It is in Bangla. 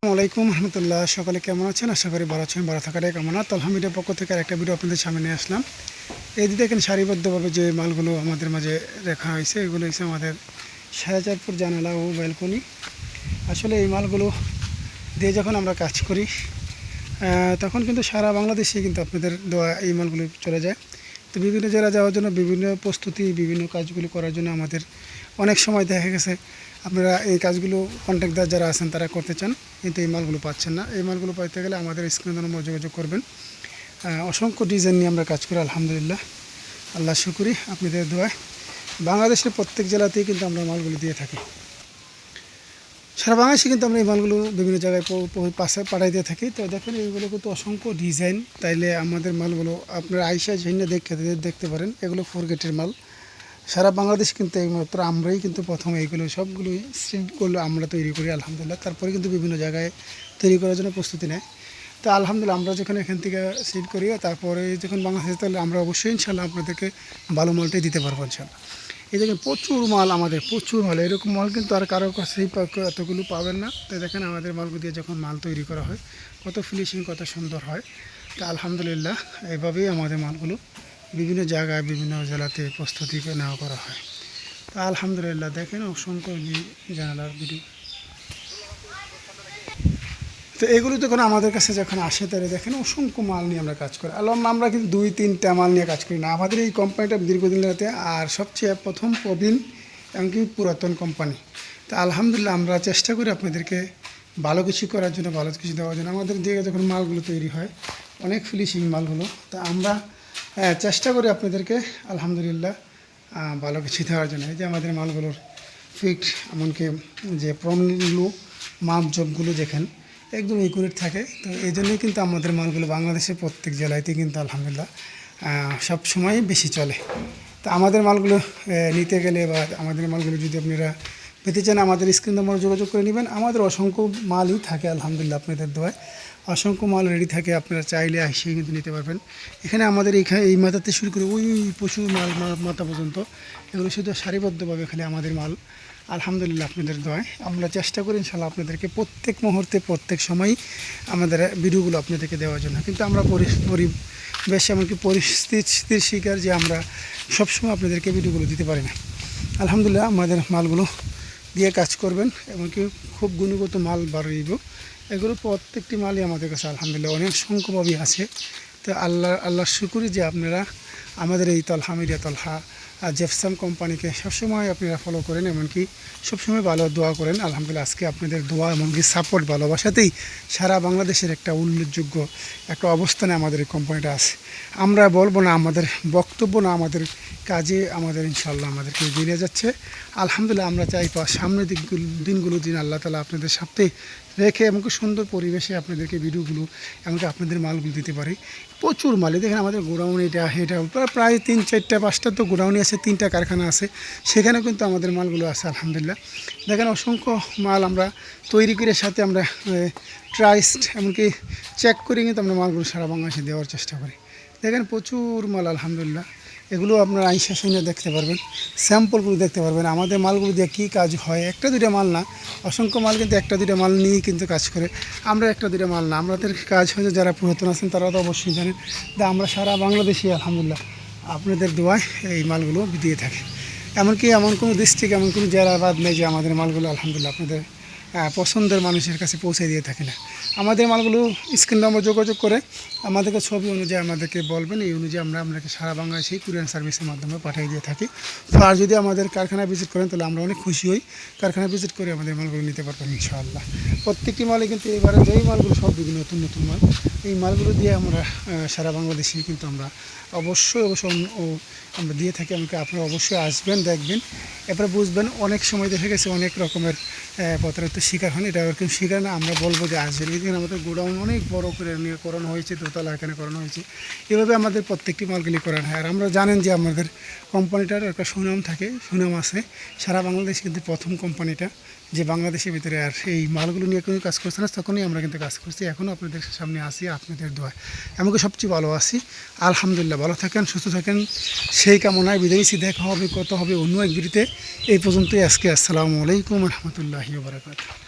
আসসালামু আলাইকুম রহমতুল্লাহ। সকালে কেমন আছেন? আশা করি ভালো আছেন। ভালো থাকাটাই কামনা। আলহামদুলিল্লাহ পক্ষ থেকে একটা ভিডিও আপনাদের সামনে নিয়ে আসলাম। এই যে দেখেন সারিবদ্ধভাবে যে মালগুলো আমাদের মাঝে রাখা হয়েছে, এগুলো হচ্ছে আমাদের শাহজাদপুর জানালা ও ব্যালকনি। আসলে এই মালগুলো দিয়ে যখন আমরা কাজ করি তখন কিন্তু সারা বাংলাদেশে কিন্তু আপনাদের দেওয়া এই মালগুলো চলে যায়। তো বিভিন্ন জেলা যাওয়ার জন্য বিভিন্ন প্রস্তুতি, বিভিন্ন কাজগুলো করার জন্য আমাদের অনেক সময় দেখা গেছে আপনারা এই কাজগুলো কন্ট্রাক্টদার যারা আছেন তারা করতে চান, কিন্তু এই মালগুলো পাচ্ছেন না। এই মালগুলো পাইতে গেলে আমাদের স্ক্রিনে নম্বর যোগাযোগ করবেন। অসংখ্য ডিজাইন নিয়ে আমরা কাজ করি আলহামদুলিল্লাহ। আল্লাহ শুকরি, আপনাদের দোয়ায় বাংলাদেশের প্রত্যেক জেলাতেই কিন্তু আমরা মালগুলো দিয়ে থাকি। সারা বাংলাদেশে কিন্তু আমরা এই মালগুলো বিভিন্ন জায়গায় পাশে পাঠাই দিয়ে থাকি। তো দেখেন এইগুলো কিন্তু অসংখ্য ডিজাইন, তাইলে আমাদের মালগুলো আপনারা আইসা ঝিনে দেখতে পারেন। এগুলো 4 গেটের মাল। সারা বাংলাদেশ কিন্তু এইমাত্র আমরাই কিন্তু প্রথম এইগুলো সবগুলোই সিটগুলো আমরা তৈরি করি আলহামদুলিল্লাহ। তারপরে কিন্তু বিভিন্ন জায়গায় তৈরি করার জন্য প্রস্তুতি নেয়। তো আলহামদুলিল্লাহ আমরা যখন এখান থেকে সিট করি, তারপরে যখন বাংলাদেশে, তাহলে আমরা অবশ্যই ইনশাল্লাহ আপনাদেরকে ভালো মালটাই দিতে পারবো ইনশাল্লাহ। এই দেখেন প্রচুর মাল, আমাদের প্রচুর মাল। এরকম মাল কিন্তু আর কারোর কাছেই এতগুলো পাবেন না। তো দেখেন আমাদের মালগুলো দিয়ে যখন মাল তৈরি করা হয় কত ফিনিশিং, কত সুন্দর হয়। তো আলহামদুলিল্লাহ এভাবেই আমাদের মালগুলো বিভিন্ন জায়গায় বিভিন্ন জেলাতে প্রস্তুতি নেওয়া করা হয়। তো আলহামদুলিল্লাহ দেখেন অসংখ্য জানালার ভিডিও। তো এগুলো যখন আমাদের কাছে যখন আসে, তাহলে দেখেন অসংখ্য মাল নিয়ে আমরা কাজ করি। আমরা কিন্তু 2-3টা মাল নিয়ে কাজ করি না। আমাদের এই কোম্পানিটা দীর্ঘদিন রাতে আর সবচেয়ে প্রথম প্রবীণ এমনকি পুরাতন কোম্পানি। তো আলহামদুলিল্লাহ আমরা চেষ্টা করি আপনাদেরকে ভালো কিছু করার জন্য, ভালো কিছু দেওয়ার জন্য। আমাদের দিকে যখন মালগুলো তৈরি হয় অনেক ফিনিশিং মালগুলো, তা আমরা চেষ্টা করি আপনাদেরকে আলহামদুলিল্লাহ ভালো কিছু দেওয়ার জন্য। এই যে আমাদের মালগুলোর ফিক্স, এমনকি যে প্রমগুলো মাপ জবগুলো দেখেন একদম একুরেট থাকে। তো এই জন্যই কিন্তু আমাদের মালগুলো বাংলাদেশের প্রত্যেক জেলাতেই কিন্তু আলহামদুলিল্লাহ সব সময় বেশি চলে। তো আমাদের মালগুলো নিতে গেলে বা আমাদের মালগুলো যদি আপনারা পেতে চান, আমাদের স্ক্রিন নম্বর যোগাযোগ করে নেবেন। আমাদের অসংখ্য মালই থাকে আলহামদুলিল্লাহ, আপনাদের দোয়ায় অসংখ্য মাল রেডি থাকে। আপনারা চাইলে এসে কিন্তু নিতে পারবেন। এখানে আমাদের এই মাথাতে শুরু করে ওই প্রচুর মাল মাথা পর্যন্ত, এগুলো শুধু সারিবদ্ধভাবে খালি আমাদের মাল আলহামদুলিল্লাহ। আপনাদের দোয়ায় আমরা চেষ্টা করি ইনশাল্লাহ আপনাদেরকে প্রত্যেক মুহূর্তে, প্রত্যেক সময়ই আমাদের ভিডিওগুলো আপনাদেরকে দেওয়ার জন্য। কিন্তু আমরা বেশ এমনকি পরিস্থিতির শিকার যে আমরা সবসময় আপনাদেরকে ভিডিওগুলো দিতে পারি না। আলহামদুলিল্লাহ আমাদের মালগুলো দিয়ে কাজ করবেন, এমনকি খুব গুণগত মাল বাড়াইব। এগুলো প্রত্যেকটি মালই আমাদের কাছে আলহামদুলিল্লাহ অনেক সংখ্যকভাবে আছে। তো আল্লাহর শুকরি যে আপনারা আমাদের এই তলহা মিডিয়া, তলহা জেপসাম কোম্পানিকে সবসময় আপনারা ফলো করেন, এমনকি সবসময় ভালো দোয়া করেন। আলহামদুলিল্লাহ আজকে আপনাদের দোয়া এমনকি সাপোর্ট, ভালোবাসাতেই সারা বাংলাদেশের একটা উল্লেখযোগ্য একটা অবস্থানে আমাদের এই কোম্পানিটা আছে। আমরা বলবো না, আমাদের বক্তব্য না, আমাদের কাজে আমাদের ইনশাল্লাহ আমাদেরকে এগিয়ে নিয়ে যাচ্ছে আলহামদুলিল্লাহ। আমরা চাই সামনের দিনগুলো দিন আল্লাহ তালা আপনাদের সাথে রেখে এমনকি সুন্দর পরিবেশে আপনাদেরকে ভিডিওগুলো, এমনকি আপনাদের মালগুলো দিতে পারি। প্রচুর মালে দেখেন আমাদের গোডাউন, এটা প্রায় 3-4-5টা তো গোডাউনই আছে, 3টা কারখানা আছে, সেখানে কিন্তু আমাদের মালগুলো আছে আলহামদুলিল্লাহ। দেখেন অসংখ্য মাল আমরা তৈরি করে সাথে আমরা ট্রাইস্ট এমনকি চেক করে কিন্তু আমরা মালগুলো সারা বাংলাদেশে দেওয়ার চেষ্টা করি। দেখেন প্রচুর মাল আলহামদুলিল্লাহ। এগুলো আপনারা আইসা শুনে দেখতে পারবেন, স্যাম্পলগুলো দেখতে পারবেন আমাদের মালগুলো দিয়ে কী কাজ হয়। 1-2টা মাল না, অসংখ্য মাল কিন্তু 1-2টা মাল নিয়েই কিন্তু কাজ করে। আমরা 1-2টা মাল না, আমাদের কাজ হয়েছে যারা পুরাতন আছেন তারা তো অবশ্যই জানেন যে আমরা সারা বাংলাদেশে আলহামদুলিল্লাহ আপনাদের দোয়ায় এই মালগুলো দিয়ে থাকি। এমনকি এমন কোনো ডিস্ট্রিক্ট, এমন কোনো জেলা বাদ নেই যে আমাদের মালগুলো আলহামদুলিল্লাহ আপনাদের পছন্দের মানুষের কাছে পৌঁছে দিয়ে থাকি না। আমাদের মালগুলো স্ক্রিন নম্বর যোগাযোগ করে আমাদেরকে ছবি অনুযায়ী আমাদেরকে বলবেন, এই অনুযায়ী আমরা আপনাকে সারা বাংলাদেশেই কুরিয়ার সার্ভিসের মাধ্যমে পাঠিয়ে দিয়ে থাকি। তো আর যদি আমাদের কারখানায় ভিজিট করেন তাহলে আমরা অনেক খুশি হই। কারখানায় ভিজিট করে আমাদের মালগুলো নিতে পারবেন ইনশাআল্লাহ। প্রত্যেকটি মালে কিন্তু এবারে যেই মালগুলো সব বিভিন্ন নতুন নতুন মাল, এই মালগুলো দিয়ে আমরা সারা বাংলাদেশেই কিন্তু আমরা অবশ্যই আমরা দিয়ে থাকি। আমাকে আপনারা অবশ্যই আসবেন, দেখবেন, এরপরে বুঝবেন। অনেক সময় দেখা গেছে অনেক রকমের প্রতারিত শিকার হন, এটা কেউ শিকার না, আমরা বলবো যে আসবেন। এখানে আমাদের গোডাউন অনেক বড় করে নিয়ে করানো হয়েছে, দোতলা এখানে করানো হয়েছে। এভাবে আমাদের প্রত্যেকটি মালগুলি করানো হয়। আর আমরা জানেন যে আমাদের কোম্পানিটার একটা সুনাম থাকে, সুনাম আছে সারা বাংলাদেশ, কিন্তু প্রথম কোম্পানিটা যে বাংলাদেশের ভিতরে আর এই মালগুলো নিয়ে কোনো কাজ করছে না, তখনই আমরা কিন্তু কাজ করছি। এখনও আপনাদের সামনে আসি আপনাদের দোয়া, এমনকি সবচেয়ে ভালো আছি আলহামদুলিল্লাহ। ভালো থাকেন, সুস্থ থাকেন, সেই কামনায় বিদায় নিচ্ছি। দেখা হবে, কত হবে অন্য এক ভিডিওতে। এই পর্যন্তই আজকে। আসসালামু আলাইকুম রহমতুল্লাহি ওয়া বারাকাতুহু।